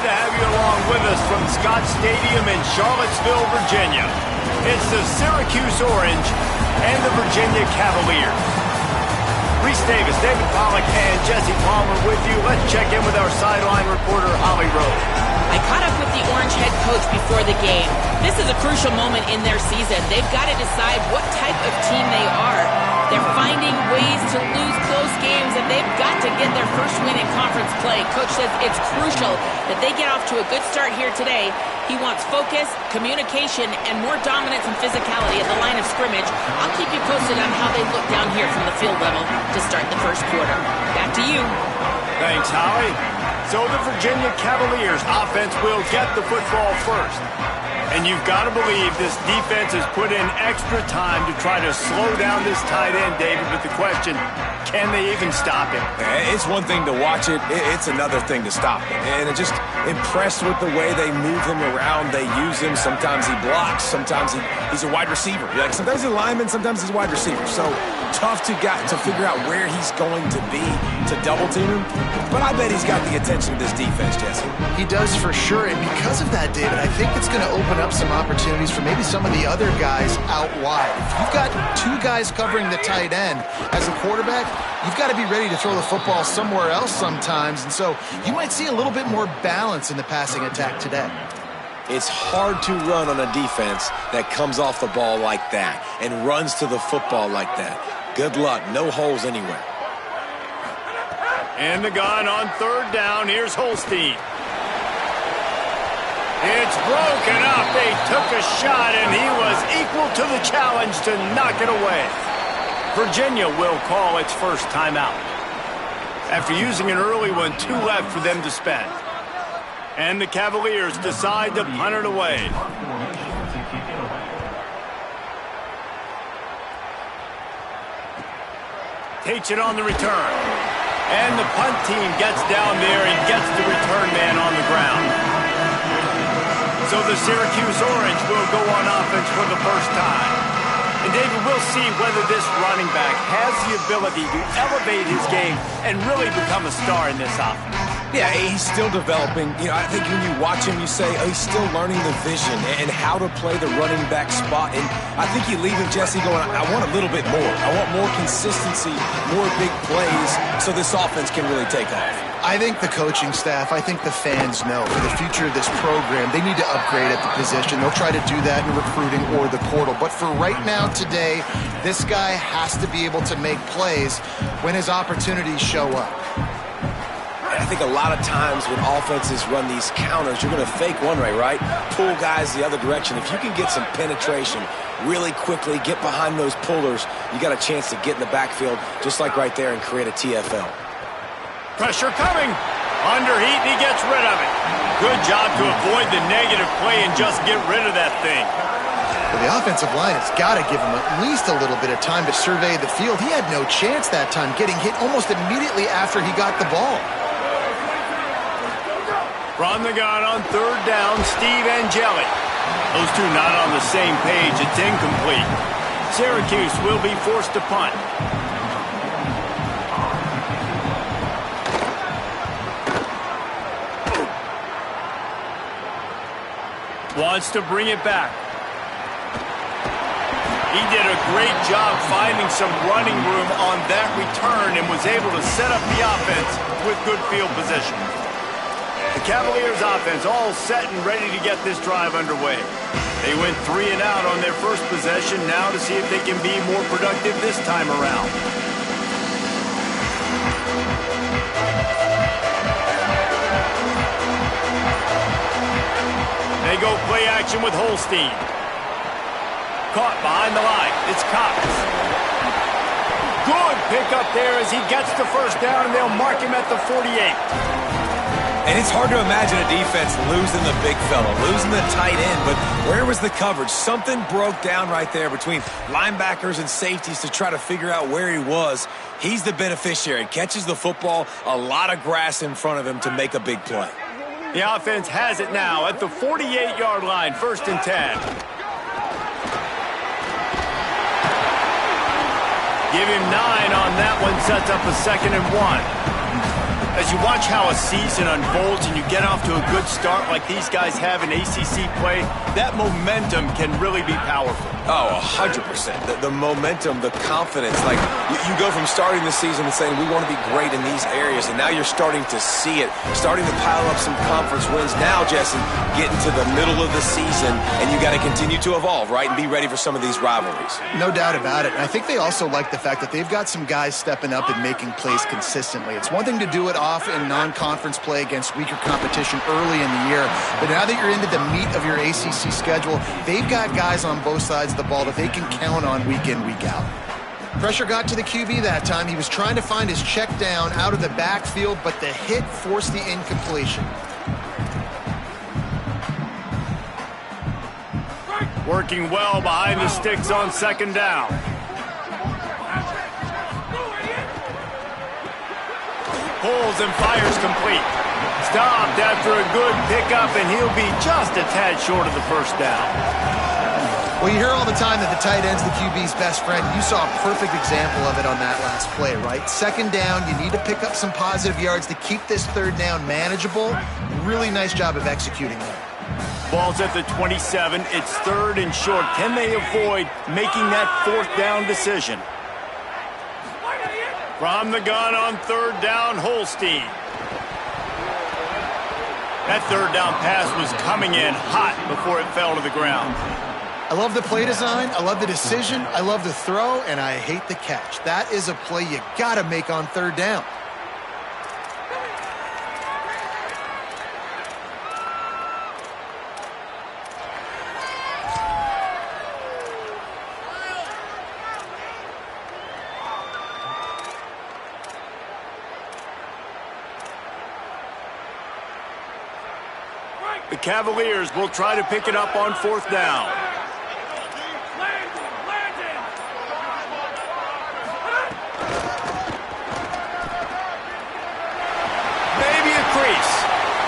to have you along with us from Scott Stadium in Charlottesville, Virginia. It's the Syracuse Orange and the Virginia Cavaliers. Reese Davis, David Pollack, and Jesse Palmer with you. Let's check in with our sideline reporter, Holly Rowe. I caught up with the Orange head coach before the game. This is a crucial moment in their season. They've got to decide what type of team they are. They're finding ways to lose close games, and they've got to get their first win in conference play. Coach says it's crucial that they get off to a good start here today. He wants focus, communication, and more dominance and physicality at the line of scrimmage. I'll keep you posted on how they look down here from the field level to start the first quarter. Back to you. Thanks, Holly. So the Virginia Cavaliers offense will get the football first. And you've got to believe this defense has put in extra time to try to slow down this tight end, David, but the question, can they even stop him? It's one thing to watch it. It's another thing to stop him. And I'm just impressed with the way they move him around. They use him. Sometimes he blocks. Sometimes he's a wide receiver. Like sometimes he's a lineman. Sometimes he's a wide receiver. So tough to figure out where he's going to be to double team him. But I bet he's got the attention of this defense, Jesse. He does for sure. And because of that, David, I think it's going to open up some opportunities for maybe some of the other guys out wide. If you've got two guys covering the tight end as a quarterback, you've got to be ready to throw the football somewhere else sometimes. And so you might see a little bit more balance in the passing attack today. It's hard to run on a defense that comes off the ball like that and runs to the football like that. Good luck. No holes anywhere. And the gun on third down. Here's Holstein. It's broken up. They took a shot, and he was equal to the challenge to knock it away. Virginia will call its first timeout. After using an early one, 2 left for them to spend. And the Cavaliers decide to punt it away. Takes it on the return. And the punt team gets down there and gets the return man on the ground. So the Syracuse Orange will go on offense for the first time. And David, we'll see whether this running back has the ability to elevate his game and really become a star in this offense. Yeah, he's still developing. You know, I think when you watch him, you say, oh, he's still learning the vision and how to play the running back spot. And I think you leave him, Jesse, going, I want a little bit more. I want more consistency, more big plays so this offense can really take off. I think the coaching staff, I think the fans know for the future of this program, they need to upgrade at the position. They'll try to do that in recruiting or the portal. But for right now, today, this guy has to be able to make plays when his opportunities show up. I think a lot of times when offenses run these counters, you're going to fake one way, right? Pull guys the other direction. If you can get some penetration really quickly, get behind those pullers, you got a chance to get in the backfield just like right there and create a TFL. Pressure coming. Underheat, and he gets rid of it. Good job to avoid the negative play and just get rid of that thing. Well, the offensive line has got to give him at least a little bit of time to survey the field. He had no chance that time, getting hit almost immediately after he got the ball. From the gun on third down, Steve Angeli. Those two not on the same page. It's incomplete. Syracuse will be forced to punt. Wants to bring it back. He did a great job finding some running room on that return and was able to set up the offense with good field position. The Cavaliers offense all set and ready to get this drive underway. They went 3 and out on their first possession, now to see if they can be more productive this time around. They go play action with Holstein. Caught behind the line. It's Cox. Good pickup there as he gets the first down, and they'll mark him at the 48. And it's hard to imagine a defense losing the big fella, losing the tight end, but where was the coverage? Something broke down right there between linebackers and safeties to try to figure out where he was. He's the beneficiary. Catches the football, a lot of grass in front of him to make a big play. The offense has it now at the 48-yard line, 1st and 10. Give him 9 on that one, sets up a 2nd and 1. As you watch how a season unfolds and you get off to a good start like these guys have in ACC play, that momentum can really be powerful. Oh, 100%. The momentum, the confidence. Like, you go from starting the season and saying, we want to be great in these areas, and now you're starting to see it, starting to pile up some conference wins. Now, Jesse, getting to the middle of the season, and you got to continue to evolve, right, and be ready for some of these rivalries. No doubt about it. And I think they also like the fact that they've got some guys stepping up and making plays consistently. It's one thing to do it off in non-conference play against weaker competition early in the year, but now that you're into the meat of your ACC schedule, they've got guys on both sides of the ball that they can count on week in, week out. Pressure got to the QB that time. He was trying to find his check down out of the backfield, but the hit forced the incompletion. Working well behind the sticks on second down. Pulls and fires complete. Stopped after a good pickup, and he'll be just a tad short of the first down. Well, you hear all the time that the tight end's the QB's best friend. You saw a perfect example of it on that last play, right? Second down, you need to pick up some positive yards to keep this third down manageable. Really nice job of executing that. Ball's at the 27. It's third and short. Can they avoid making that fourth down decision? From the gun on third down, Holstein. That third down pass was coming in hot before it fell to the ground. I love the play design, I love the decision, I love the throw, and I hate the catch. That is a play you gotta make on third down. The Cavaliers will try to pick it up on fourth down. Maybe a crease.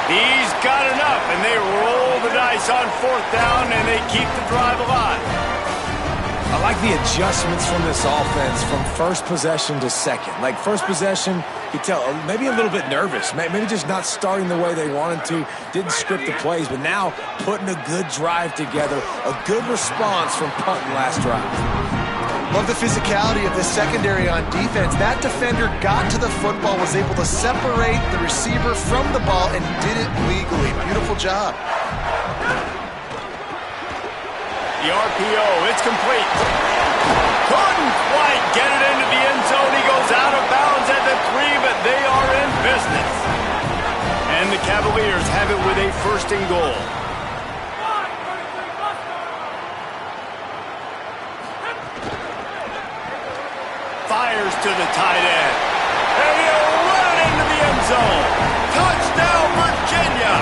He's got enough, and they roll the dice on fourth down, and they keep the drive alive. I like the adjustments from this offense from first possession to second. Like, first possession, you could tell maybe a little bit nervous, maybe just not starting the way they wanted to, didn't script the plays, but now putting a good drive together, a good response from punting last drive. Love the physicality of this secondary on defense. That defender got to the football, was able to separate the receiver from the ball, and did it legally. Beautiful job. The RPO, it's complete. Couldn't quite get it into the end zone. He goes out of bounds at the 3, but they are in business. And the Cavaliers have it with a first and goal. Fires to the tight end. And he'll run it into the end zone. Touchdown, Virginia!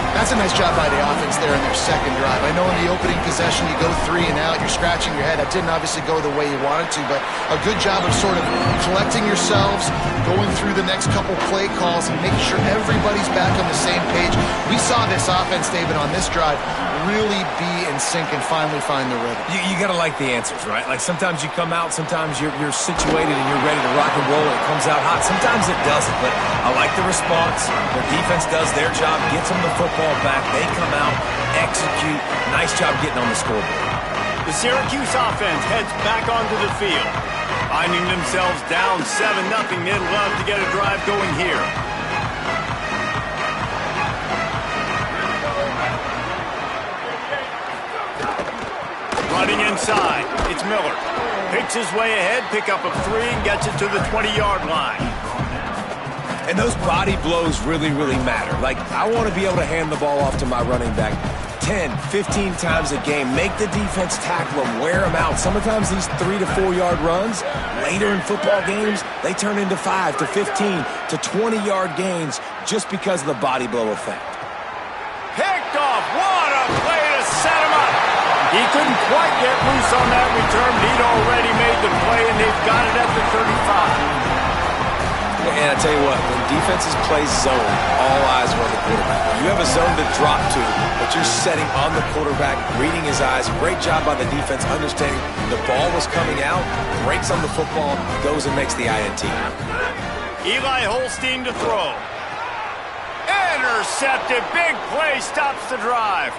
That's a nice job by the offense there in their second drive. I know in the opening possession you go 3 and out, you're scratching your head. That didn't obviously go the way you wanted to, but a good job of sort of collecting yourselves, going through the next couple play calls, and making sure everybody's back on the same page. We saw this offense, David, on this drive really be in sync and finally find the rhythm. You got to like the answers, right? Like, sometimes you come out, sometimes you're situated and you're ready to rock and roll and it comes out hot. Sometimes it doesn't, but I like the response. The defense does their job, gets them the football back. They come out, execute. Nice job getting on the scoreboard. The Syracuse offense heads back onto the field. Finding themselves down 7-0, they'd love to get a drive going here. Running inside, it's Miller. Picks his way ahead, pickup of 3, and gets it to the 20-yard line. And those body blows really, really matter. Like, I want to be able to hand the ball off to my running back 10, 15 times a game. Make the defense tackle them, wear them out. Sometimes these 3 to 4 yard runs, later in football games, they turn into 5 to 15 to 20-yard gains just because of the body blow effect. Picked off. What a play to set him up. He couldn't quite get loose on that return, but he'd already made the play, and they've got it at the 35. And I tell you what, when defenses play zone, all eyes are on the quarterback. You have a zone to drop to, but you're setting on the quarterback, reading his eyes. Great job by the defense, understanding the ball was coming out, breaks on the football, goes and makes the INT. Eli Holstein to throw. Intercepted. Big play stops the drive.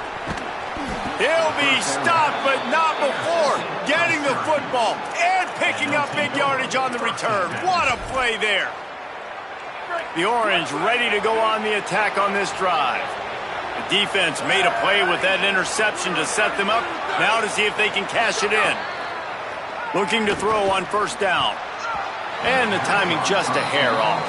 He'll be stopped, but not before getting the football and picking up big yardage on the return. What a play there. The Orange ready to go on the attack on this drive. The defense made a play with that interception to set them up. Now to see if they can cash it in. Looking to throw on first down. And the timing just a hair off.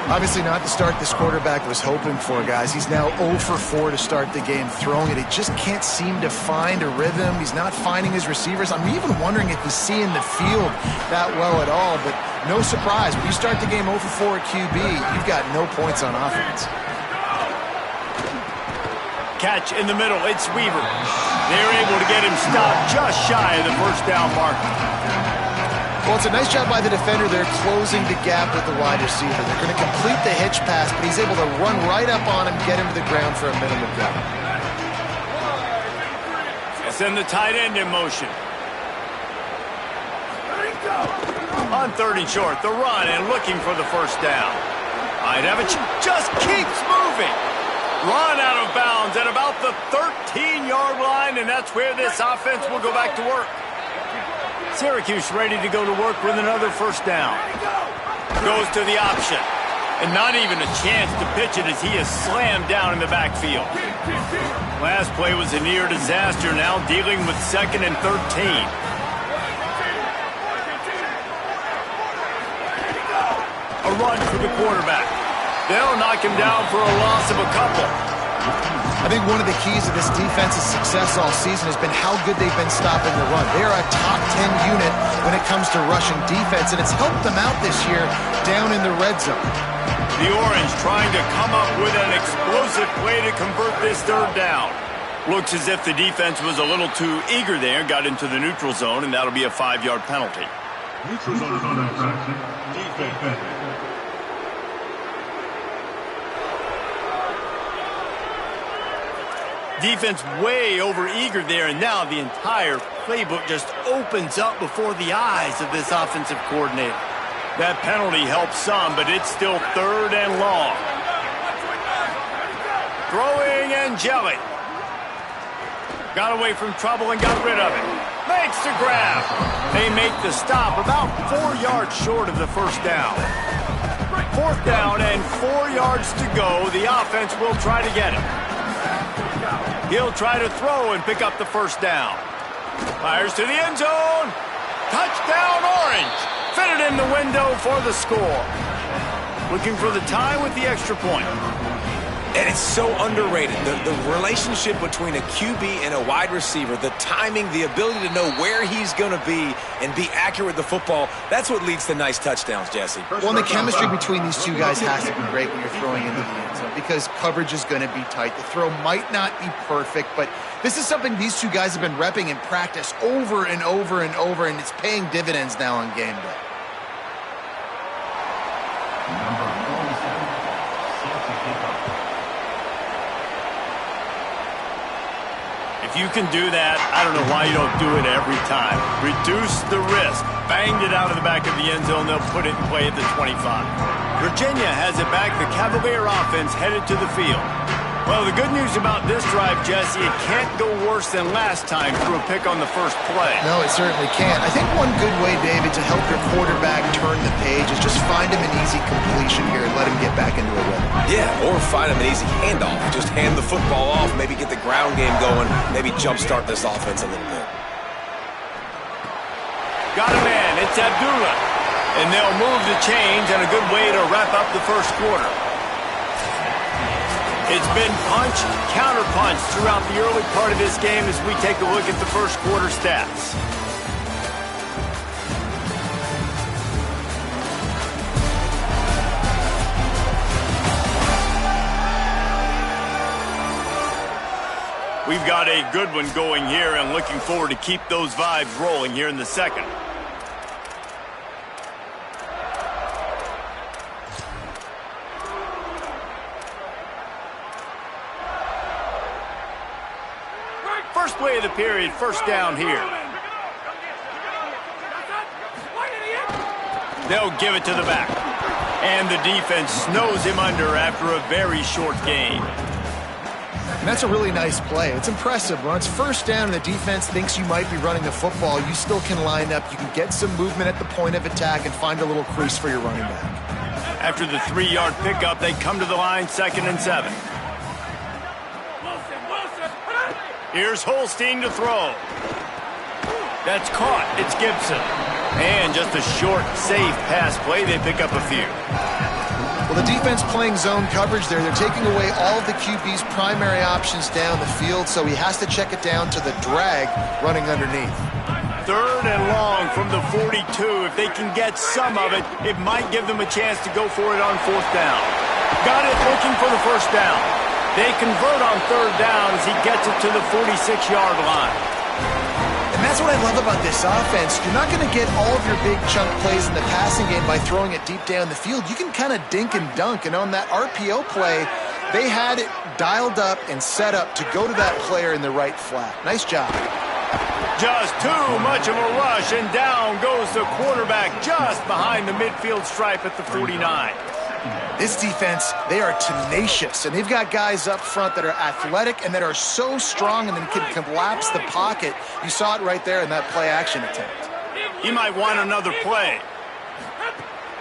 Obviously not the start this quarterback was hoping for, guys. He's now 0 for 4 to start the game throwing it. He just can't seem to find a rhythm. He's not finding his receivers. I'm even wondering if he's seeing the field that well at all, but no surprise. When you start the game 0 for 4 at QB, you've got no points on offense. Catch in the middle. It's Weaver. They're able to get him stopped just shy of the first down mark. Well, it's a nice job by the defender. They're closing the gap with the wide receiver. They're going to complete the hitch pass, but he's able to run right up on him, get him to the ground for a minimum gain. Send the tight end in motion. On 3rd and short, the run and looking for the first down. Might have it. Just keeps moving. Run out of bounds at about the 13-yard line, and that's where this offense will go back to work. Syracuse ready to go to work with another first down. Goes to the option. And not even a chance to pitch it as he is slammed down in the backfield. Last play was a near disaster, now dealing with 2nd and 13. A run for the quarterback. They'll knock him down for a loss of a couple. I think one of the keys to this defense's success all season has been how good they've been stopping the run. They are a top 10 unit when it comes to rushing defense, and it's helped them out this year down in the red zone. The Orange trying to come up with an explosive play to convert this 3rd down. Looks as if the defense was a little too eager there, got into the neutral zone, and that'll be a 5-yard penalty. Neutral zone infraction, defense. Defense way over eager there, and now the entire playbook just opens up before the eyes of this offensive coordinator. That penalty helps some, but it's still 3rd and long. Throwing and jelly. Got away from trouble and got rid of it. Makes the grab. They make the stop about 4 yards short of the first down. 4th down and 4 yards to go. The offense will try to get it. He'll try to throw and pick up the first down. Fires to the end zone. Touchdown, Orange. Fitted in the window for the score. Looking for the tie with the extra point. And it's so underrated. The relationship between a QB and a wide receiver, the timing, the ability to know where he's going to be and be accurate with the football, that's what leads to nice touchdowns, Jesse. Well, and the chemistry between these two guys has to be great when you're throwing into the end zone because coverage is going to be tight. The throw might not be perfect, but this is something these two guys have been repping in practice over and over and over, and it's paying dividends now on game day. If you can do that, I don't know why you don't do it every time. Reduce the risk. Banged it out of the back of the end zone. They'll put it in play at the 25. Virginia has it back. The Cavalier offense headed to the field. Well, the good news about this drive, Jesse, it can't go worse than last time through a pick on the first play. No, it certainly can't. I think one good way, David, to help your quarterback turn the page is just find him an easy completion here and let him get back into a rhythm. Yeah, or find him an easy handoff. Just hand the football off, maybe get the ground game going, maybe jumpstart this offense a little bit. Got a man. It's Abdullah. And they'll move the chains, and a good way to wrap up the first quarter. It's been punch, counter-punch throughout the early part of this game as we take a look at the first quarter stats. We've got a good one going here and looking forward to keep those vibes rolling here in the second. First play of the period, first down here. They'll give it to the back. And the defense snows him under after a very short gain. And that's a really nice play. It's impressive. When it's first down and the defense thinks you might be running the football, you still can line up. You can get some movement at the point of attack and find a little crease for your running back. After the 3-yard pickup, they come to the line, 2nd and 7. Here's Holstein to throw. That's caught. It's Gibson. And just a short, safe pass play. They pick up a few. Well, the defense playing zone coverage there. They're taking away all of the QB's primary options down the field, so he has to check it down to the drag running underneath. 3rd and long from the 42. If they can get some of it, it might give them a chance to go for it on 4th down. Got it looking for the 1st down. They convert on 3rd down as he gets it to the 46-yard line. And that's what I love about this offense. You're not going to get all of your big chunk plays in the passing game by throwing it deep down the field. You can kind of dink and dunk. And on that RPO play, they had it dialed up and set up to go to that player in the right flat. Nice job. Just too much of a rush, and down goes the quarterback just behind the midfield stripe at the 49. This defense, they are tenacious, and they've got guys up front that are athletic and that are so strong and then can collapse the pocket. You saw it right there in that play-action attempt. He might want another play.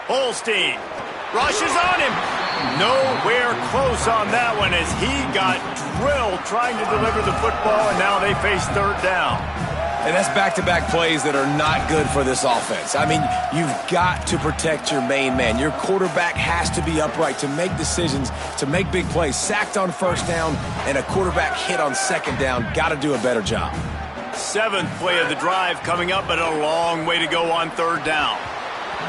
Holstein rushes on him. Nowhere close on that one as he got drilled trying to deliver the football, and now they face 3rd down. And that's back-to-back plays that are not good for this offense. I mean, you've got to protect your main man. Your quarterback has to be upright to make decisions, to make big plays. Sacked on 1st down and a quarterback hit on 2nd down. Got to do a better job. 7th play of the drive coming up, but a long way to go on 3rd down.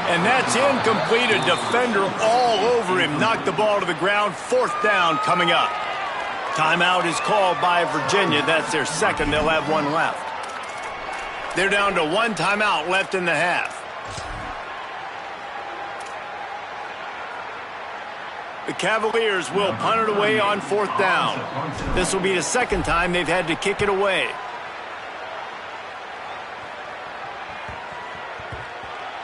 And that's incomplete. A defender all over him. Knocked the ball to the ground. 4th down coming up. Timeout is called by Virginia. That's their 2nd. They'll have one left. They're down to 1 timeout left in the half. The Cavaliers will punt it away on 4th down. This will be the 2nd time they've had to kick it away.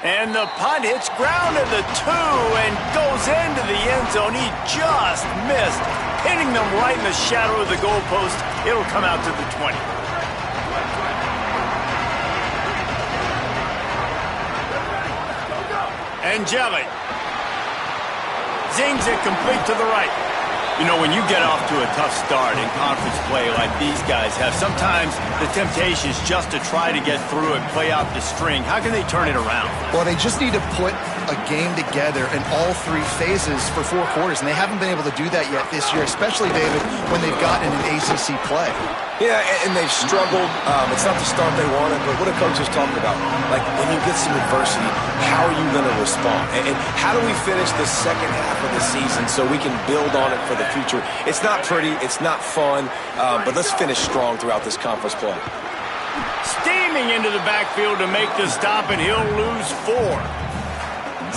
And the punt hits ground at the 2 and goes into the end zone. He just missed, hitting them right in the shadow of the goalpost. It'll come out to the 20. Angelic zings it complete to the right. You know, when you get off to a tough start in conference play like these guys have, sometimes the temptation is just to try to get through and play out the string. How can they turn it around? Well, they just need to put a game together in all 3 phases for 4 quarters, and they haven't been able to do that yet this year, especially, David, when they've gotten an ACC play. Yeah, and they've struggled. It's not the start they wanted, but what a coach is talking about. Like, when you get some adversity, how are you going to respond? And how do we finish the 2nd half of the season so we can build on it for the future? It's not pretty, it's not fun, but let's finish strong throughout this conference play. Steaming into the backfield to make the stop, and he'll lose 4.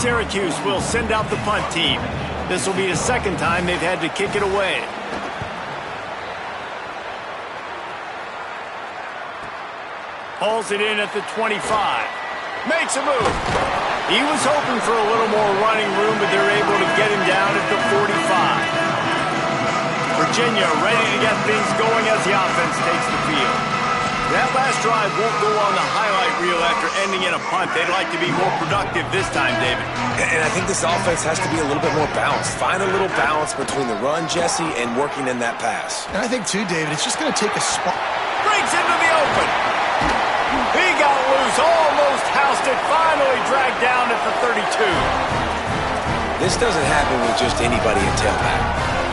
Syracuse will send out the punt team. This will be the 2nd time they've had to kick it away. Hauls it in at the 25. Makes a move. He was hoping for a little more running room, but they're able to get him down at the 45. Virginia ready to get things going as the offense takes the field. That last drive won't go on the highlight reel after ending in a punt. They'd like to be more productive this time, David. And I think this offense has to be a little bit more balanced. Find a little balance between the run, Jesse, and working in that pass. And I think, too, David, it's just going to take a spot. Breaks into the open. He got loose, almost housed it, finally dragged down at the 32. This doesn't happen with just anybody in tailback.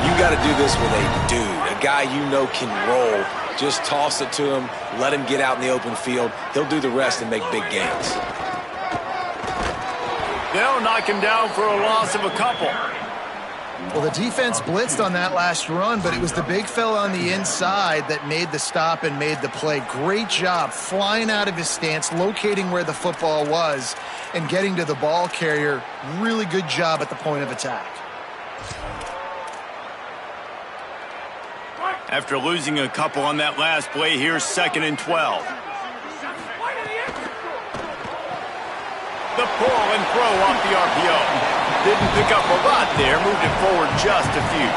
You got to do this with a dude, a guy you know can roll. Just toss it to him, let him get out in the open field. He'll do the rest and make big gains. They'll knock him down for a loss of a couple. Well, the defense blitzed on that last run, but it was the big fella on the inside that made the stop and made the play. Great job flying out of his stance, locating where the football was, and getting to the ball carrier. Really good job at the point of attack. After losing a couple on that last play, here's 2nd and 12. The pull and throw off the RPO. Didn't pick up a lot there, moved it forward just a few.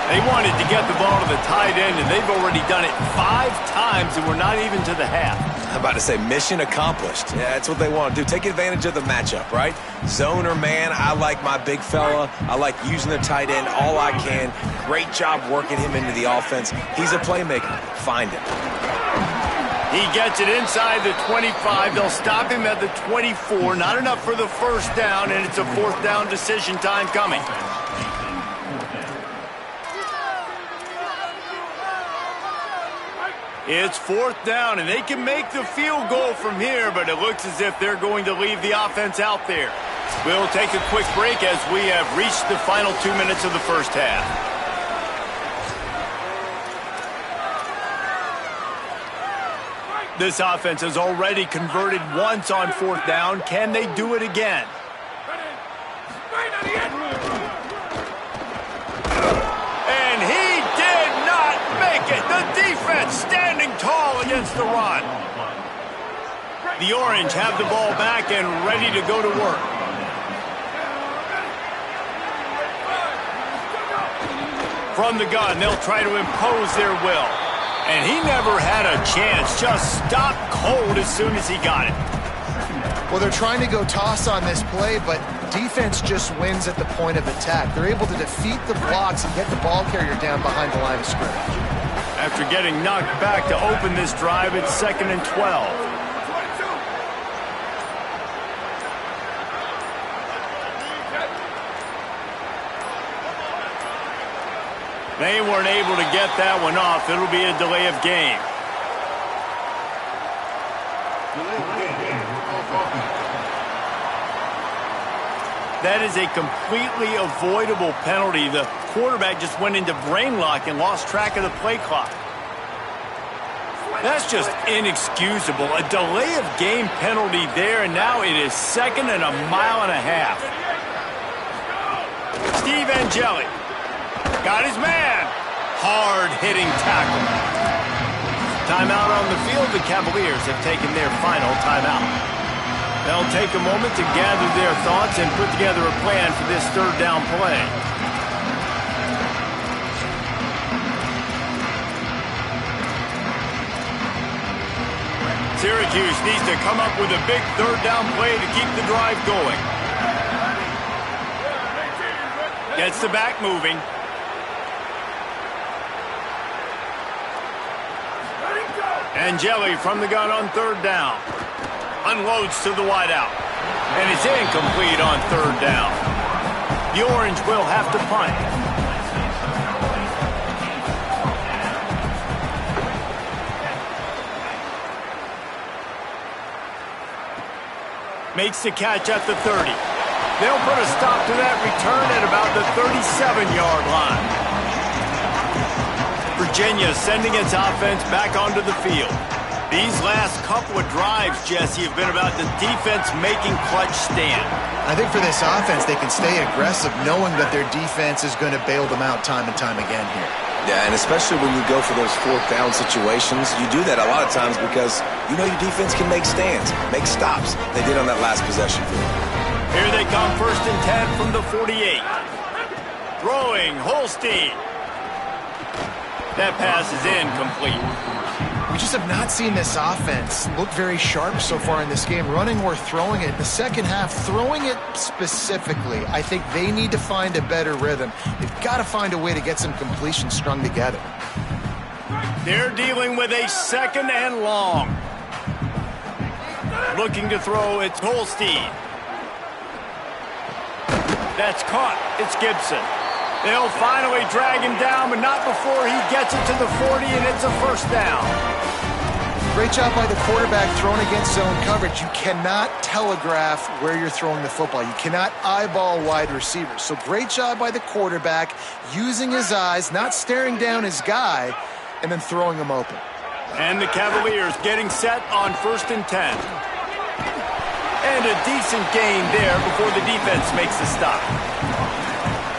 They wanted to get the ball to the tight end, and they've already done it 5 times, and we're not even to the half. I'm about to say mission accomplished. Yeah, that's what they want to do. Take advantage of the matchup, right? Zone or man, I like my big fella. I like using the tight end all I can. Great job working him into the offense. He's a playmaker. Find him. He gets it inside the 25. They'll stop him at the 24. Not enough for the first down, and it's a 4th down decision time coming. It's 4th down, and they can make the field goal from here, but it looks as if they're going to leave the offense out there. We'll take a quick break as we have reached the final 2 minutes of the first half. This offense has already converted once on 4th down. Can they do it again? And he did not make it. The defense standing tall against the run. The Orange have the ball back and ready to go to work. From the gun, they'll try to impose their will. And he never had a chance, just stopped cold as soon as he got it. Well, they're trying to go toss on this play, but defense just wins at the point of attack. They're able to defeat the blocks and get the ball carrier down behind the line of scrimmage. After getting knocked back to open this drive, it's 2nd and 12. They weren't able to get that one off. It'll be a delay of game. That is a completely avoidable penalty. The quarterback just went into brain lock and lost track of the play clock. That's just inexcusable. A delay of game penalty there, and now it is 2nd and a mile and a half. Steve Angeli. Got his man. Hard-hitting tackle. Timeout on the field. The Cavaliers have taken their final timeout. They'll take a moment to gather their thoughts and put together a plan for this 3rd down play. Syracuse needs to come up with a big 3rd down play to keep the drive going. Gets the back moving. Angeli from the gun on 3rd down. Unloads to the wideout. And it's incomplete on 3rd down. The Orange will have to punt. Makes the catch at the 30. They'll put a stop to that return at about the 37-yard line. Virginia sending its offense back onto the field. These last couple of drives, Jesse, have been about the defense making clutch stand. I think for this offense, they can stay aggressive knowing that their defense is going to bail them out time and time again here. Yeah, and especially when you go for those 4th down situations, you do that a lot of times because you know your defense can make stands, make stops. They did on that last possession. Here they come, 1st and 10 from the 48. Throwing, Holstein. That pass is incomplete. We just have not seen this offense look very sharp so far in this game, running or throwing it. In the second half, throwing it specifically, I think they need to find a better rhythm. They've got to find a way to get some completions strung together. They're dealing with a 2nd and long. Looking to throw, it's Holstein. That's caught. It's Gibson. They'll finally drag him down, but not before he gets it to the 40, and it's a 1st down. Great job by the quarterback throwing against zone coverage. You cannot telegraph where you're throwing the football. You cannot eyeball wide receivers. So great job by the quarterback using his eyes, not staring down his guy, and then throwing him open. And the Cavaliers getting set on 1st and 10. And a decent gain there before the defense makes the stop.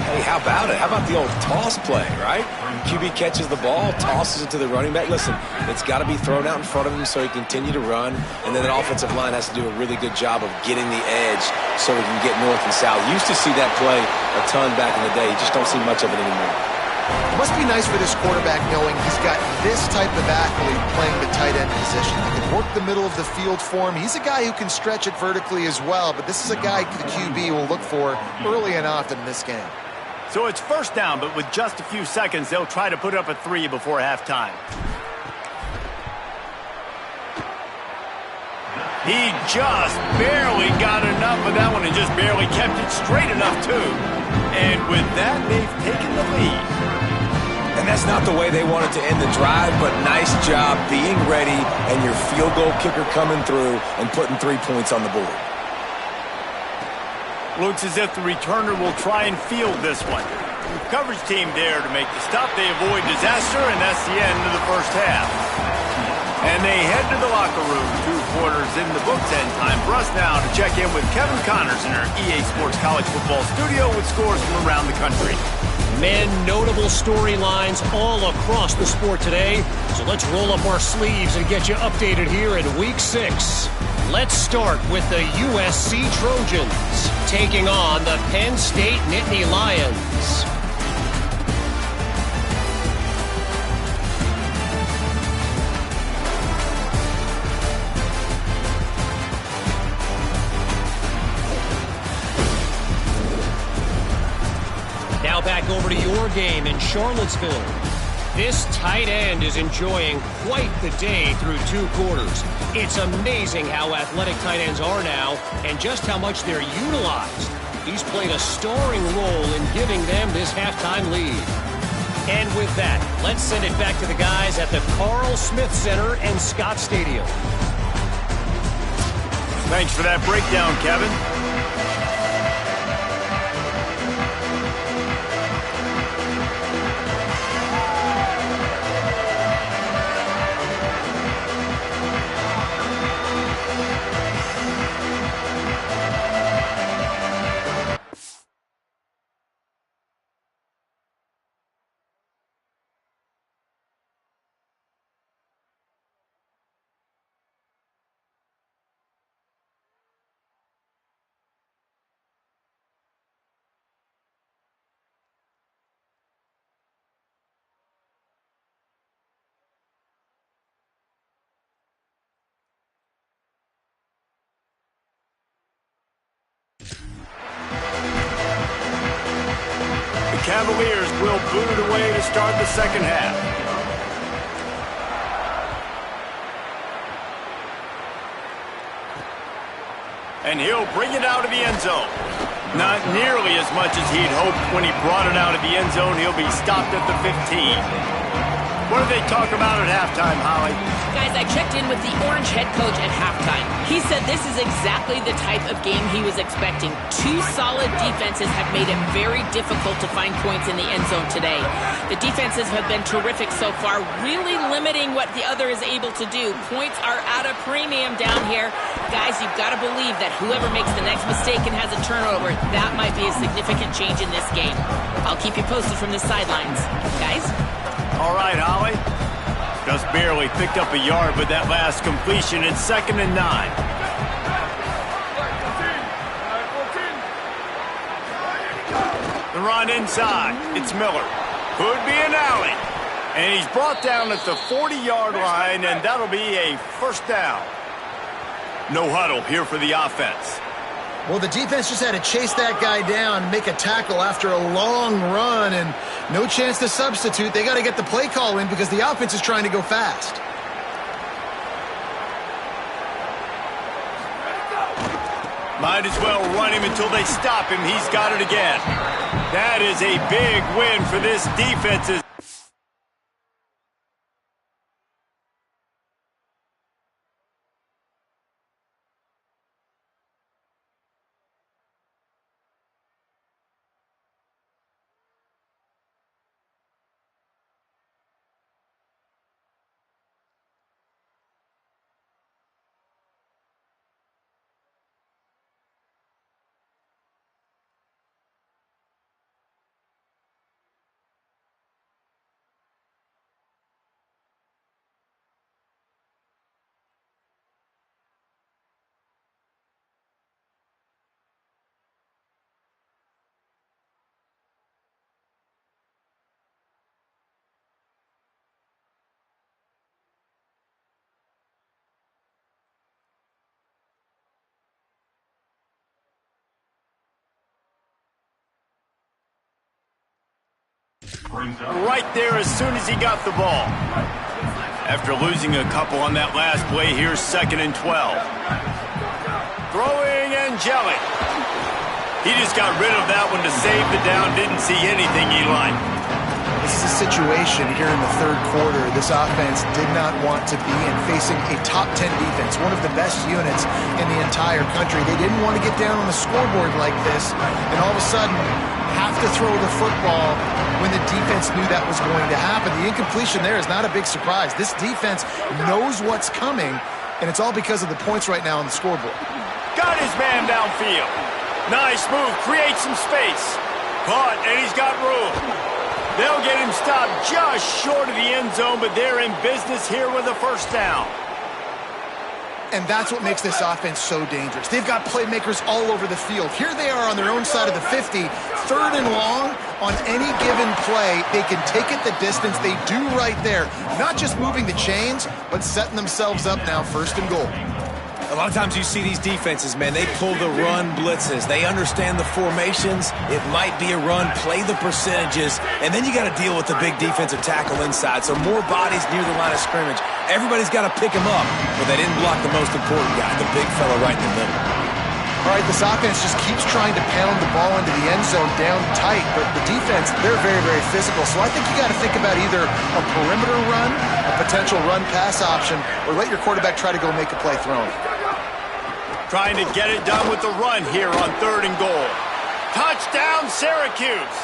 Hey, how about it? How about the old toss play, right? QB catches the ball, tosses it to the running back. Listen, it's got to be thrown out in front of him so he can continue to run, and then that offensive line has to do a really good job of getting the edge so he can get north and south. Used to see that play a ton back in the day. You just don't see much of it anymore. It must be nice for this quarterback knowing he's got this type of athlete playing the tight end position. He can work the middle of the field for him. He's a guy who can stretch it vertically as well, but this is a guy the QB will look for early and often in this game. So it's first down, but with just a few seconds, they'll try to put up a 3 before halftime. He just barely got enough of that one and just barely kept it straight enough, too. And with that, they've taken the lead. And that's not the way they wanted to end the drive, but nice job being ready and your field goal kicker coming through and putting 3 points on the board. Looks as if the returner will try and field this one. Coverage team there to make the stop. They avoid disaster, and that's the end of the first half. And they head to the locker room. 2 quarters in the books, and time for us now to check in with Kevin Connors in our EA Sports College Football Studio with scores from around the country. Men, notable storylines all across the sport today. So let's roll up our sleeves and get you updated here in Week 6. Let's start with the USC Trojans taking on the Penn State Nittany Lions. Now back over to your game in Charlottesville. This tight end is enjoying quite the day through 2 quarters. It's amazing how athletic tight ends are now and just how much they're utilized. He's played a starring role in giving them this halftime lead. And with that, let's send it back to the guys at the Carl Smith Center and Scott Stadium. Thanks for that breakdown, Kevin. The Cavaliers will boot it away to start the second half. And he'll bring it out of the end zone. Not nearly as much as he'd hoped when he brought it out of the end zone. He'll be stopped at the 15. What did they talk about at halftime, Holly? Guys, I checked in with the Orange head coach at halftime. He said this is exactly the type of game he was expecting. 2 solid defenses have made it very difficult to find points in the end zone today. The defenses have been terrific so far, really limiting what the other is able to do. Points are at a premium down here. Guys, you've got to believe that whoever makes the next mistake and has a turnover, that might be a significant change in this game. I'll keep you posted from the sidelines. Guys? All right, Holly. Just barely picked up a yard with that last completion. It's 2nd and 9. The run inside. It's Miller. Could be an alley. And he's brought down at the 40-yard line, and that'll be a first down. No huddle here for the offense. Well, the defense just had to chase that guy down, make a tackle after a long run, and no chance to substitute. They got to get the play call in because the offense is trying to go fast. Might as well run him until they stop him. He's got it again. That is a big win for this defense. right there as soon as he got the ball. After losing a couple on that last play, here's 2nd and 12. Throwing Angelic. He just got rid of that one to save the down. Didn't see anything he liked. This is a situation here in the third quarter this offense did not want to be in, facing a top 10 defense, one of the best units in the entire country. They didn't want to get down on the scoreboard like this and all of a sudden have to throw the football when the defense knew that was going to happen. The incompletion there is not a big surprise. This defense knows what's coming, and it's all because of the points right now on the scoreboard. Got his man downfield. Nice move, creates some space. Caught, and he's got room. They'll get him stopped just short of the end zone, but they're in business here with a first down. And that's what makes this offense so dangerous. They've got playmakers all over the field. Here they are on their own side of the 50, 3rd and long. On any given play, they can take it the distance. They do right there. Not just moving the chains, but setting themselves up now 1st and goal. A lot of times you see these defenses, man, they pull the run blitzes. They understand the formations. It might be a run, play the percentages, and then you got to deal with the big defensive tackle inside. So more bodies near the line of scrimmage. Everybody's got to pick him up, but they didn't block the most important guy, the big fella right in the middle. All right, this offense just keeps trying to pound the ball into the end zone down tight, but the defense, they're very, very physical. So I think you got to think about either a perimeter run, a potential run-pass option, or let your quarterback try to go make a play throwing. Trying to get it done with the run here on 3rd and goal. Touchdown, Syracuse.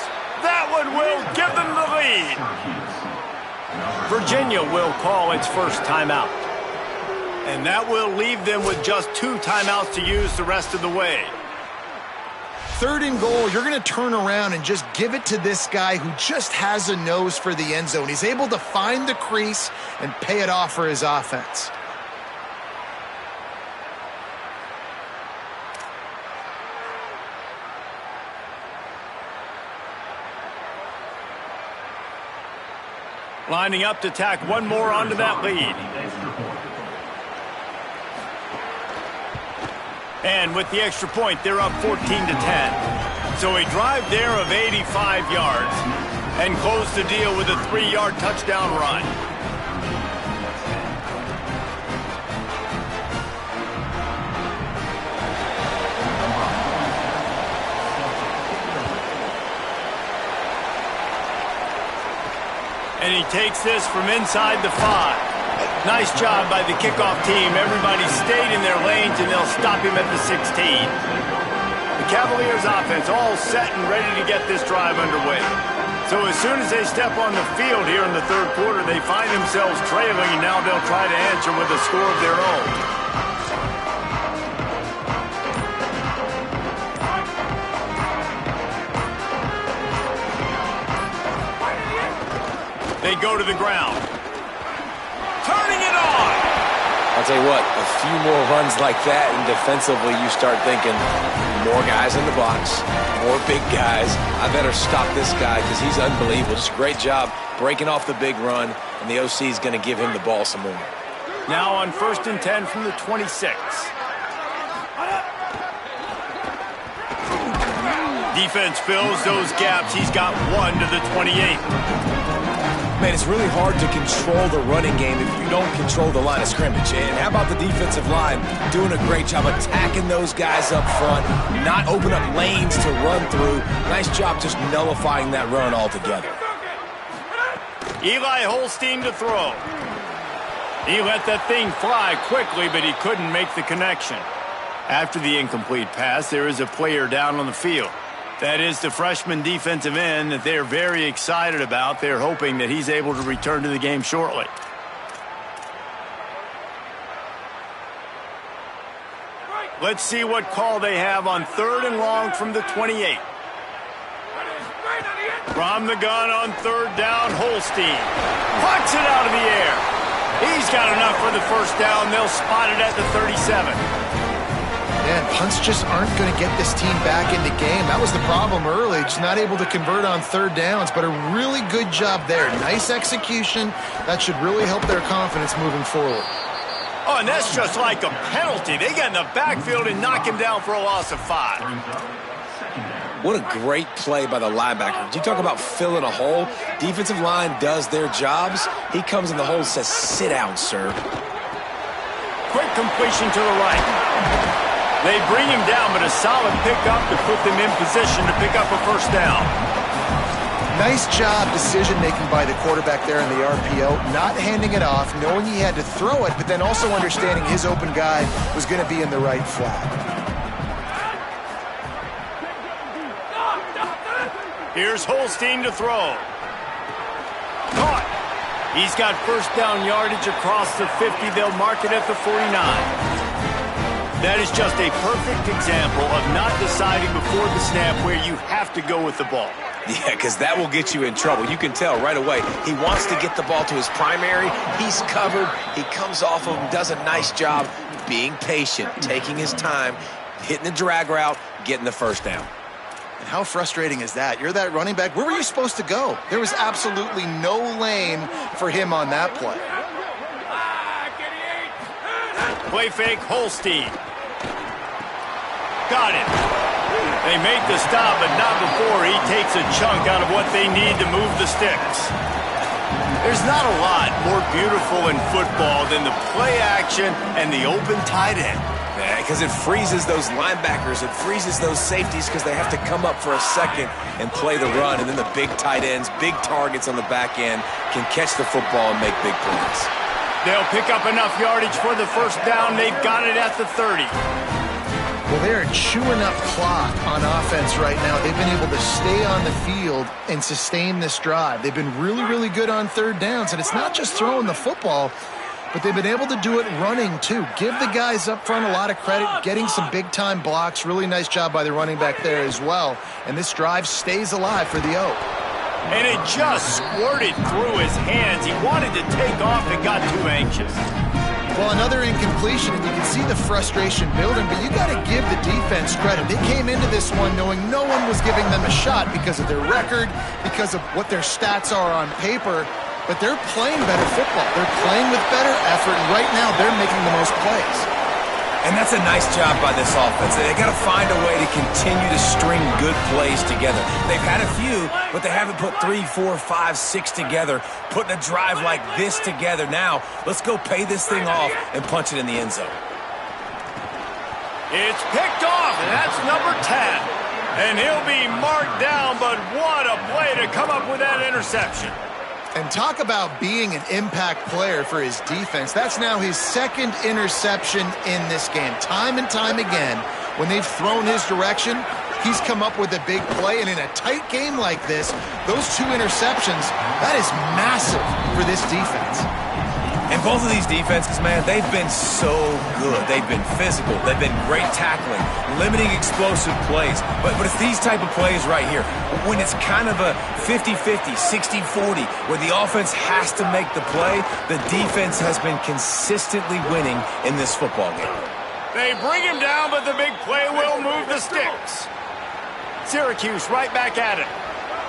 That one will give them the lead. Virginia will call its first timeout. And that will leave them with just 2 timeouts to use the rest of the way. 3rd and goal, you're going to turn around and just give it to this guy who just has a nose for the end zone. He's able to find the crease and pay it off for his offense. Lining up to tack one more onto that lead. And with the extra point, they're up 14-10. So a drive there of 85 yards and close the deal with a 3-yard touchdown run. And he takes this from inside the 5. Nice job by the kickoff team. Everybody stayed in their lanes, and they'll stop him at the 16. The Cavaliers' offense all set and ready to get this drive underway. So as soon as they step on the field here in the 3rd quarter, they find themselves trailing, and now they'll try to answer with a score of their own. They go to the ground. Turning it on! I'll tell you what, a few more runs like that, and defensively you start thinking, more guys in the box, more big guys. I better stop this guy because he's unbelievable. Just a great job breaking off the big run, and the OC is going to give him the ball some more. Now on 1st and 10 from the 26. Defense fills those gaps. He's got 1 to the 28. Man, it's really hard to control the running game if you don't control the line of scrimmage. And how about the defensive line doing a great job attacking those guys up front, not open up lanes to run through. Nice job just nullifying that run altogether. Eli Holstein to throw. He let that thing fly quickly, but he couldn't make the connection. After the incomplete pass, there is a player down on the field. That is the freshman defensive end that they're very excited about. They're hoping that he's able to return to the game shortly. Let's see what call they have on 3rd and long from the 28. From the gun on 3rd down, Holstein pucks it out of the air. He's got enough for the first down. They'll spot it at the 37. Man, punts just aren't going to get this team back in the game. That was the problem early, just not able to convert on 3rd downs, but a really good job there. Nice execution. That should really help their confidence moving forward. Oh, and that's just like a penalty. They get in the backfield and knock him down for a loss of 5. What a great play by the linebacker. You talk about filling a hole. Defensive line does their jobs. He comes in the hole and says, sit down, sir. Quick completion to the right. They bring him down, but a solid pickup to put them in position to pick up a first down. Nice job decision-making by the quarterback there in the RPO, not handing it off, knowing he had to throw it, but then also understanding his open guy was going to be in the right flat. Here's Holstein to throw. Caught. He's got first down yardage across the 50. They'll mark it at the 49. That is just a perfect example of not deciding before the snap where you have to go with the ball. Yeah, because that will get you in trouble. You can tell right away. He wants to get the ball to his primary. He's covered. He comes off of him, does a nice job being patient, taking his time, hitting the drag route, getting the first down. And how frustrating is that? You're that running back. Where were you supposed to go? There was absolutely no lane for him on that play. Play fake, Holstein. Got it. They make the stop, but not before he takes a chunk out of what they need to move the sticks. There's not a lot more beautiful in football than the play action and the open tight end. Yeah, because it freezes those linebackers. It freezes those safeties because they have to come up for a second and play the run. And then the big tight ends, big targets on the back end can catch the football and make big plays. They'll pick up enough yardage for the first down. They've got it at the 30. Well, they're chewing up clock on offense right now. They've been able to stay on the field and sustain this drive. They've been really, really good on third downs. And it's not just throwing the football, but they've been able to do it running, too. Give the guys up front a lot of credit, getting some big-time blocks. Really nice job by the running back there as well. And this drive stays alive for the Oak. And it just squirted through his hands. He wanted to take off and got too anxious. Well, another incompletion, and you can see the frustration building, but you got to give the defense credit. They came into this one knowing no one was giving them a shot because of their record, because of what their stats are on paper, but they're playing better football. They're playing with better effort, and right now they're making the most plays. And that's a nice job by this offense. They got to find a way to continue to string good plays together. They've had a few, but they haven't put 3, 4, 5, 6 together, putting a drive like this together. Now, let's go pay this thing off and punch it in the end zone. It's picked off, and that's number 10. And he'll be marked down, but what a play to come up with that interception. And talk about being an impact player for his defense. That's now his second interception in this game. Time and time again, when they've thrown his direction, he's come up with a big play. And in a tight game like this, those 2 interceptions, that is massive for this defense. And both of these defenses, man, they've been so good. They've been physical. They've been great tackling, limiting explosive plays. But it's these type of plays right here, when it's kind of a 50-50, 60-40, where the offense has to make the play, the defense has been consistently winning in this football game. They bring him down, but the big play will move the sticks. Syracuse right back at it.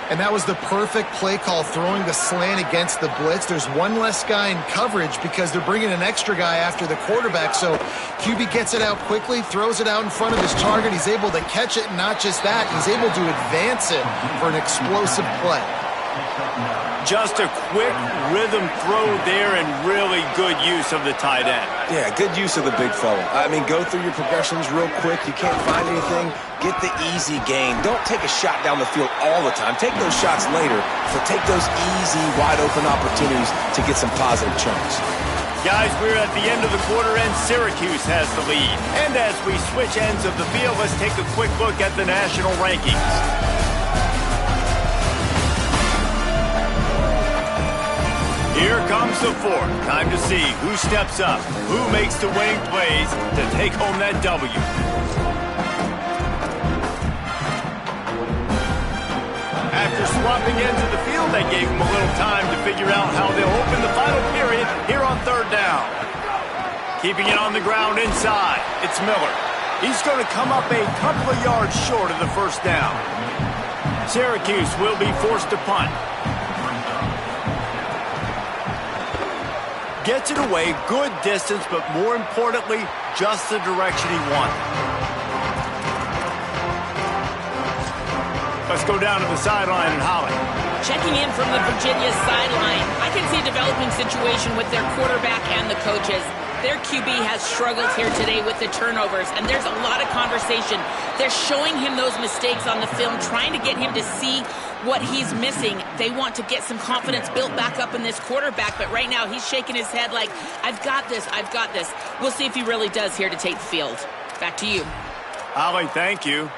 And that was the perfect play call, throwing the slant against the blitz. There's one less guy in coverage because they're bringing an extra guy after the quarterback. So QB gets it out quickly, throws it out in front of his target. He's able to catch it, and not just that, he's able to advance it for an explosive play. Just a quick rhythm throw there and really good use of the tight end. Yeah, good use of the big fella. I mean, go through your progressions real quick. You can't find anything. Get the easy gain. Don't take a shot down the field all the time. Take those shots later, but take those easy, wide-open opportunities to get some positive chunks. Guys, we're at the end of the quarter, and Syracuse has the lead. And as we switch ends of the field, let's take a quick look at the national rankings. Here comes the fourth. Time to see who steps up, who makes the winning plays to take home that W. After swapping ends of the field, that gave them a little time to figure out how they'll open the final period here on third down. Keeping it on the ground inside, it's Miller. He's going to come up a couple of yards short of the first down. Syracuse will be forced to punt. Gets it away, good distance, but more importantly, just the direction he wanted. Let's go down to the sideline and Holly. Checking in from the Virginia sideline, I can see a developing situation with their quarterback and the coaches. Their QB has struggled here today with the turnovers, and there's a lot of conversation. They're showing him those mistakes on the film, trying to get him to see what he's missing. They want to get some confidence built back up in this quarterback, but right now he's shaking his head like, I've got this, I've got this. We'll see if he really does here to take the field. Back to you. Holly, thank you.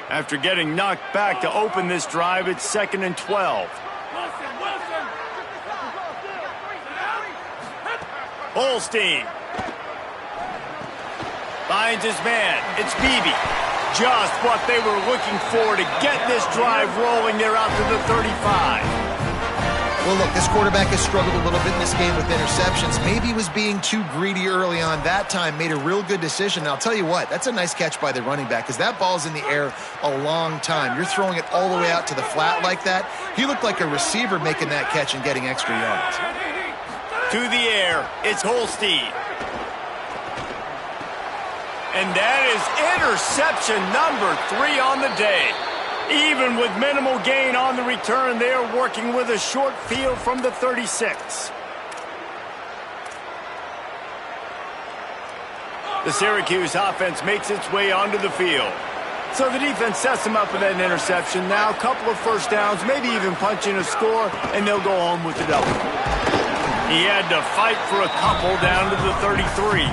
After getting knocked back to open this drive, it's 2nd and 12. Holstein finds his man. It's Beebe. Just what they were looking for to get this drive rolling. They're out to the 35. Well, look, this quarterback has struggled a little bit in this game with interceptions. Maybe he was being too greedy early on. That time made a real good decision. And I'll tell you what, that's a nice catch by the running back because that ball's in the air a long time. You're throwing it all the way out to the flat like that. He looked like a receiver making that catch and getting extra yards. To the air, it's Holstein. And that is interception number 3 on the day. Even with minimal gain on the return, they are working with a short field from the 36. The Syracuse offense makes its way onto the field. So the defense sets them up with that interception. Now a couple of first downs, maybe even punching a score, and they'll go home with the W. He had to fight for a couple down to the 33.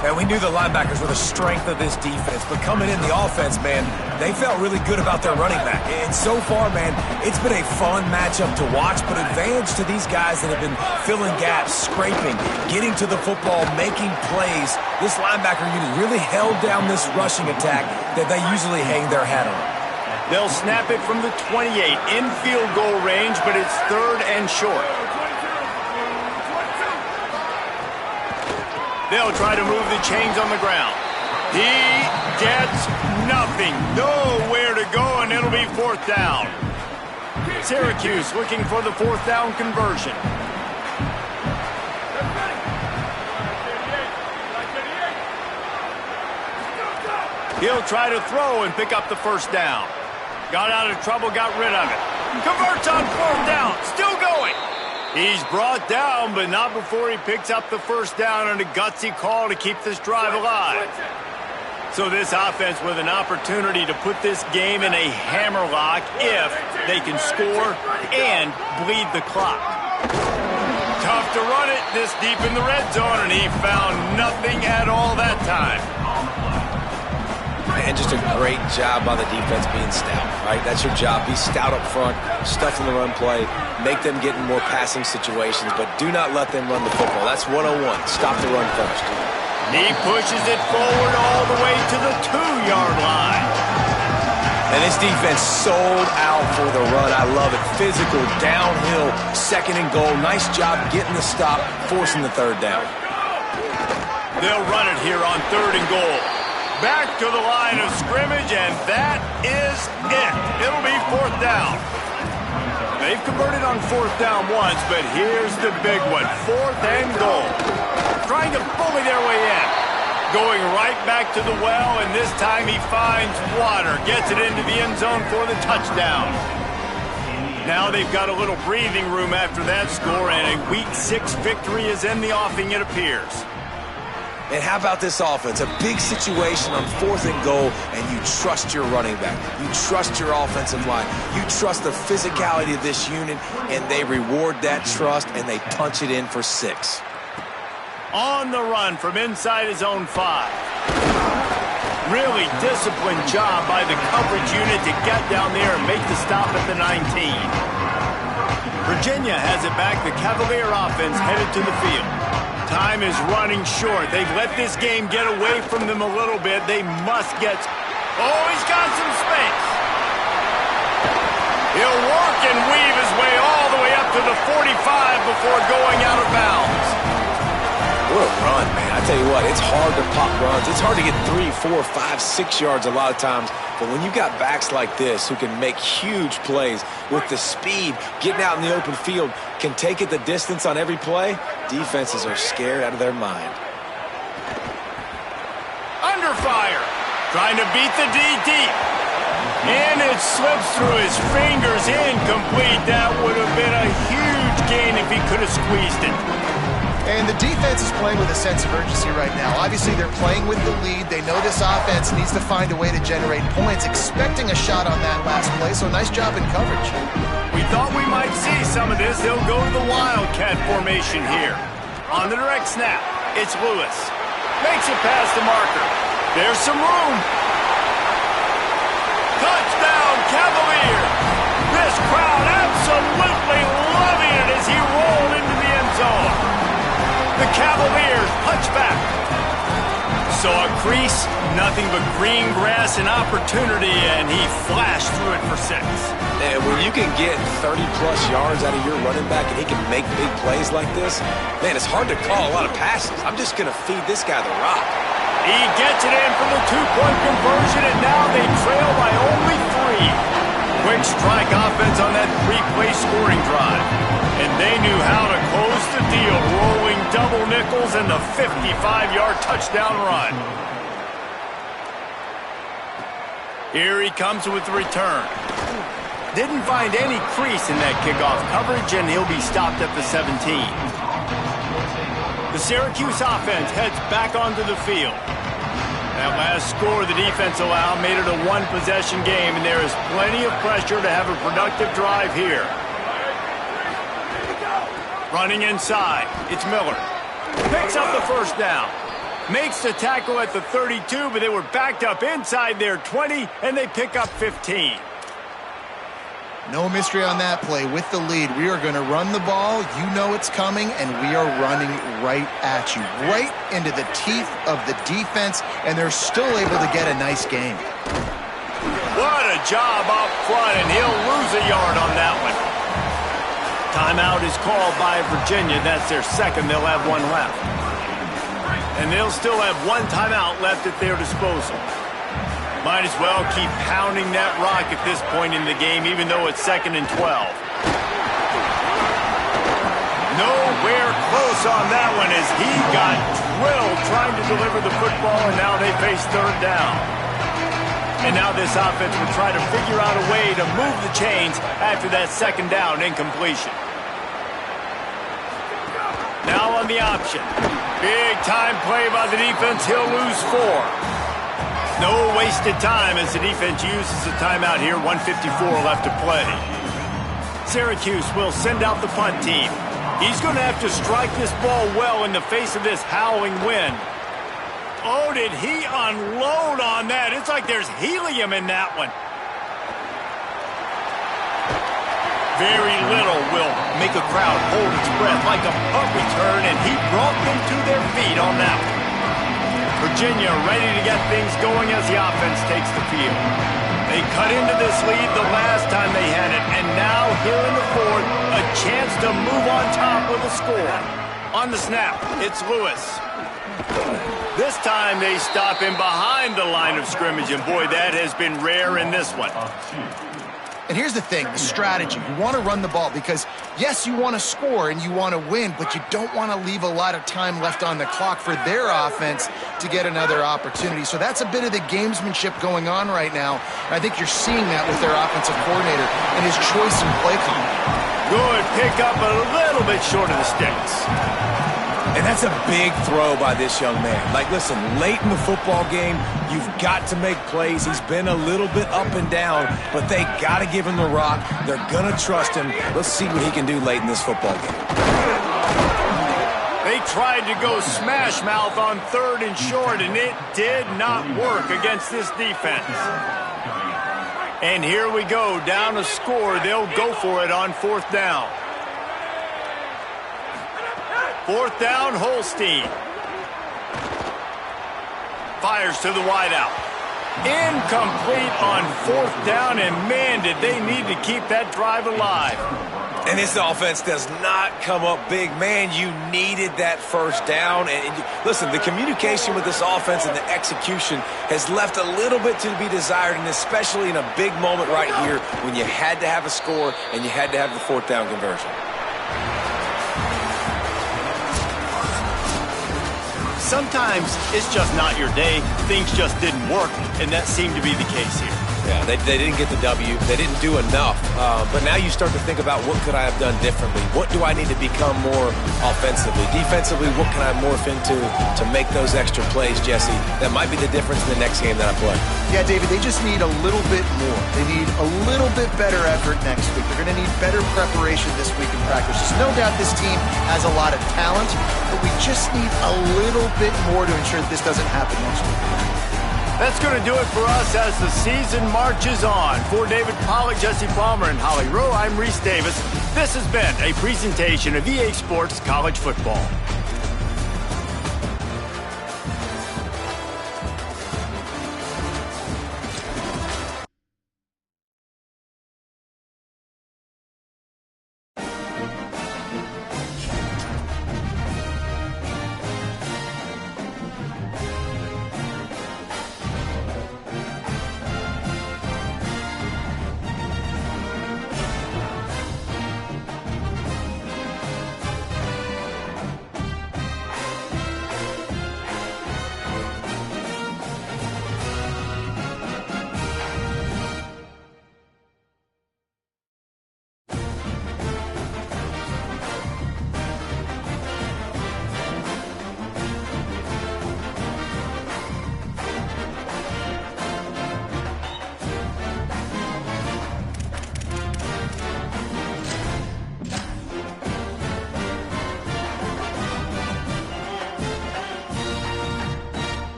And we knew the linebackers were the strength of this defense, but coming in the offense, man, they felt really good about their running back. And so far, man, it's been a fun matchup to watch, but advantage to these guys that have been filling gaps, scraping, getting to the football, making plays. This linebacker unit really held down this rushing attack that they usually hang their hat on. They'll snap it from the 28 in field goal range, but it's 3rd and short. They'll try to move the chains on the ground. He gets nothing. Nowhere to go, and it'll be 4th down. Syracuse looking for the 4th down conversion. He'll try to throw and pick up the first down. Got out of trouble, got rid of it. Converts on 4th down, still going. He's brought down, but not before he picks up the first down on a gutsy call to keep this drive alive. So this offense with an opportunity to put this game in a hammerlock if they can score and bleed the clock. Tough to run it this deep in the red zone, and he found nothing at all that time. And just a great job by the defense being stout, right? That's your job. Be stout up front, stuff in the run play, make them get in more passing situations, but do not let them run the football. That's 101. Stop the run first. He pushes it forward all the way to the 2-yard line. And this defense sold out for the run. I love it. Physical, downhill, 2nd and goal. Nice job getting the stop, forcing the 3rd down. They'll run it here on 3rd and goal. Back to the line of scrimmage, and that is it. It'll be 4th down. They've converted on 4th down once, but here's the big one. 4th and goal. Trying to bully their way in. Going right back to the well, and this time he finds water. Gets it into the end zone for the touchdown. Now they've got a little breathing room after that score, and a Week 6 victory is in the offing, it appears. And how about this offense? A big situation on 4th and goal, and you trust your running back. You trust your offensive line. You trust the physicality of this unit, and they reward that trust, and they punch it in for 6. On the run from inside his own 5. Really disciplined job by the coverage unit to get down there and make the stop at the 19. Virginia has it back. The Cavalier offense headed to the field. Time is running short. They've let this game get away from them a little bit. They must get... Oh, he's got some space. He'll work and weave his way all the way up to the 45 before going out of bounds. What a run, man. I tell you what, it's hard to pop runs. It's hard to get 3, 4, 5, 6 yards a lot of times. But when you've got backs like this who can make huge plays with the speed, getting out in the open field, can take it the distance on every play, defenses are scared out of their mind. Under fire. Trying to beat the D deep. And it slips through his fingers, incomplete. That would have been a huge gain if he could have squeezed it. And the defense is playing with a sense of urgency right now. Obviously, they're playing with the lead. They know this offense needs to find a way to generate points, expecting a shot on that last play, so nice job in coverage. We thought we might see some of this. They'll go to the Wildcat formation here. On the direct snap, it's Lewis. Makes it past the marker. There's some room. Touchdown, Cavalier! This crowd absolutely loving it as he rolled into the end zone. The Cavaliers punch back. So a crease, nothing but green grass and opportunity, and he flashed through it for 6. And when you can get 30-plus yards out of your running back and he can make big plays like this, man, it's hard to call a lot of passes. I'm just going to feed this guy the rock. He gets it in for the 2-point conversion, and now they trail by only 3. Quick strike offense on that 3-play scoring drive. And they knew how to close the deal, rolling double nickels and the 55-yard touchdown run. Here he comes with the return. Didn't find any crease in that kickoff coverage, and he'll be stopped at the 17. The Syracuse offense heads back onto the field. That last score the defense allowed made it a one-possession game, and there is plenty of pressure to have a productive drive here. Running inside, it's Miller. Picks up the first down. Makes the tackle at the 32, but they were backed up inside their 20, and they pick up 15. No mystery on that play. With the lead, we are going to run the ball. You know it's coming, and we are running right at you, right into the teeth of the defense, and they're still able to get a nice game. What a job up front, and he'll lose a yard on that one. Timeout is called by Virginia. That's their second. They'll have one left. And they'll still have one timeout left at their disposal. Might as well keep pounding that rock at this point in the game, even though it's 2nd and 12. Nowhere close on that one as he got drilled trying to deliver the football, and now they face 3rd down. And now this offense will try to figure out a way to move the chains after that 2nd down incompletion. Now on the option. Big time play by the defense. He'll lose 4. No wasted time as the defense uses a timeout here. 1:54 left to play. Syracuse will send out the punt team. He's going to have to strike this ball well in the face of this howling wind. Oh, did he unload on that? It's like there's helium in that one. Very little will make a crowd hold its breath like a punt return, and he brought them to their feet on that one. Virginia ready to get things going as the offense takes the field. They cut into this lead the last time they had it, and now here in the 4th, a chance to move on top with a score. On the snap, it's Lewis. This time they stop him behind the line of scrimmage, and boy, that has been rare in this one. And here's the thing, the strategy. You want to run the ball because, yes, you want to score and you want to win, but you don't want to leave a lot of time left on the clock for their offense to get another opportunity. So that's a bit of the gamesmanship going on right now. And I think you're seeing that with their offensive coordinator and his choice in play calling. Good pick up, a little bit short of the sticks. And that's a big throw by this young man. Like, listen, late in the football game, you've got to make plays. He's been a little bit up and down, but they got to give him the rock. They're going to trust him. Let's see what he can do late in this football game. They tried to go smash mouth on 3rd and short, and it did not work against this defense. And here we go, down a score. They'll go for it on 4th down. 4th down, Holstein. Fires to the wideout. Incomplete on 4th down, and man, did they need to keep that drive alive. And this offense does not come up big. Man, you needed that 1st down. And listen, the communication with this offense and the execution has left a little bit to be desired, and especially in a big moment right here when you had to have a score and you had to have the 4th down conversion. Sometimes it's just not your day. Things just didn't work, and that seemed to be the case here. Yeah, they didn't get the W. They didn't do enough. But now you start to think about what could I have done differently? What do I need to become more offensively? Defensively, what can I morph into to make those extra plays, Jesse? That might be the difference in the next game that I play. Yeah, David, they just need a little bit more. They need a little bit better effort next week. They're going to need better preparation this week in practice. There's no doubt this team has a lot of talent, but we just need a little bit more to ensure that this doesn't happen next week. That's going to do it for us as the season marches on. For David Pollack, Jesse Palmer, and Holly Rowe, I'm Reese Davis. This has been a presentation of EA Sports College Football.